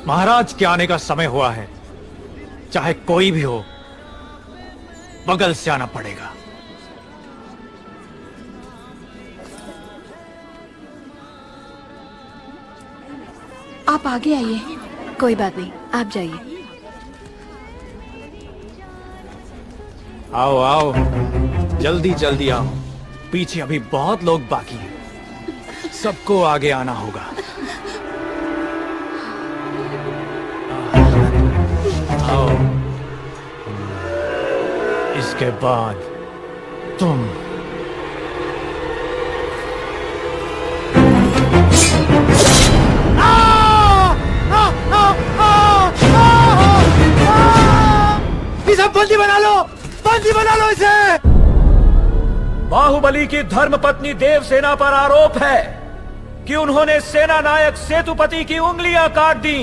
महाराज के आने का समय हुआ है। चाहे कोई भी हो, बगल से आना पड़ेगा। आप आगे आइए। कोई बात नहीं, आप जाइए। आओ आओ, जल्दी जल्दी आओ। पीछे अभी बहुत लोग बाकी हैं। सबको आगे आना होगा। आओ, इसके बाद तुम। इसे बंदी बना लो, बंदी बना लो इसे। बाहुबली की धर्मपत्नी देवसेना पर आरोप है कि उन्होंने सेना नायक सेतुपति की उंगलियां काट दी।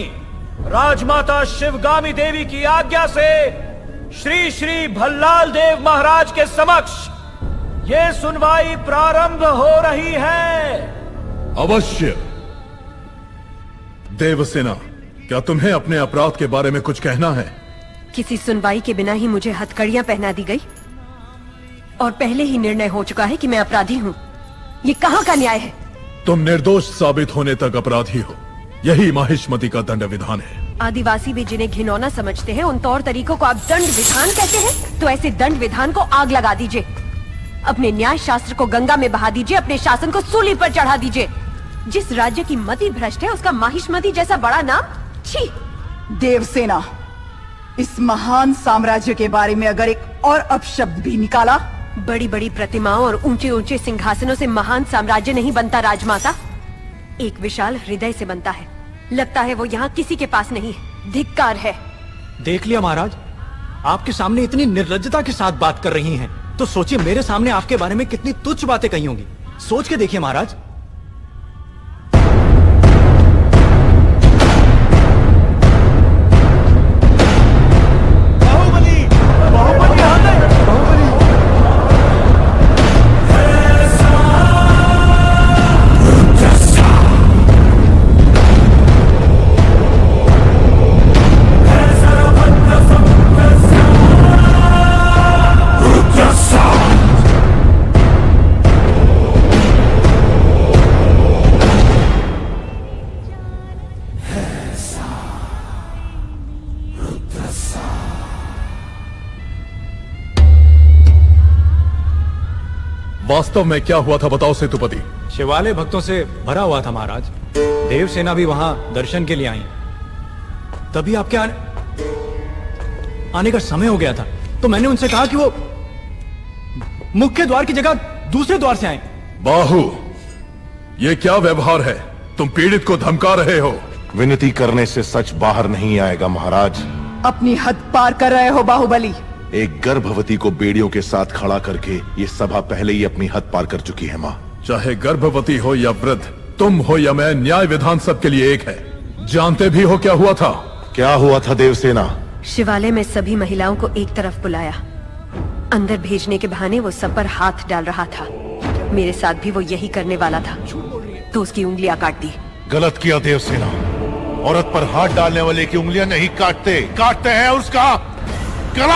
राजमाता शिवगामी देवी की आज्ञा से श्री श्री भल्लाल देव महाराज के समक्ष ये सुनवाई प्रारंभ हो रही है। अवश्य। देवसेना, क्या तुम्हें अपने अपराध के बारे में कुछ कहना है? किसी सुनवाई के बिना ही मुझे हथकड़ियां पहना दी गई और पहले ही निर्णय हो चुका है कि मैं अपराधी हूँ। ये कहाँ का न्याय है? तुम निर्दोष साबित होने तक अपराधी हो, यही माहिष्मति का दंड विधान है। आदिवासी भी जिन्हें घिनौना समझते हैं, उन तौर तरीकों को आप दंड विधान कहते हैं? तो ऐसे दंड विधान को आग लगा दीजिए। अपने न्याय शास्त्र को गंगा में बहा दीजिए, अपने शासन को सूली पर चढ़ा दीजिए। जिस राज्य की मति भ्रष्ट है, उसका माहिष्मति जैसा बड़ा नाम, छी। देवसेना, इस महान साम्राज्य के बारे में अगर एक और अपशब्द भी निकाला। बड़ी बड़ी प्रतिमाओं और ऊंचे ऊंचे सिंहासनों से महान साम्राज्य नहीं बनता राजमाता, एक विशाल हृदय से बनता है। लगता है वो यहाँ किसी के पास नहीं है। धिक्कार है। देख लिया महाराज, आपके सामने इतनी निर्लज्जता के साथ बात कर रही हैं, तो सोचिए मेरे सामने आपके बारे में कितनी तुच्छ बातें कही होंगी। सोच के देखिए महाराज। वास्तव में क्या हुआ था बताओ सेतुपति। शिवालय भक्तों से भरा हुआ था महाराज। देवसेना भी वहां दर्शन के लिए आई। तभी आपके आने का समय हो गया था, तो मैंने उनसे कहा कि वो मुख्य द्वार की जगह दूसरे द्वार से आए। बाहु, ये क्या व्यवहार है? तुम पीड़ित को धमका रहे हो। विनती करने से सच बाहर नहीं आएगा महाराज। अपनी हद पार कर रहे हो बाहुबली। एक गर्भवती को बेड़ियों के साथ खड़ा करके ये सभा पहले ही अपनी हद पार कर चुकी है। माँ, चाहे गर्भवती हो या वृद्ध, तुम हो या मैं, न्याय विधान सबके लिए एक है। जानते भी हो क्या हुआ था? क्या हुआ था देवसेना? शिवालय में सभी महिलाओं को एक तरफ बुलाया। अंदर भेजने के बहाने वो सब पर हाथ डाल रहा था। मेरे साथ भी वो यही करने वाला था, तो उसकी उंगलियां काट दी। गलत किया देवसेना। औरत पर हाथ डालने वाले की उंगलियां नहीं काटते, काटते हैं उसका गला।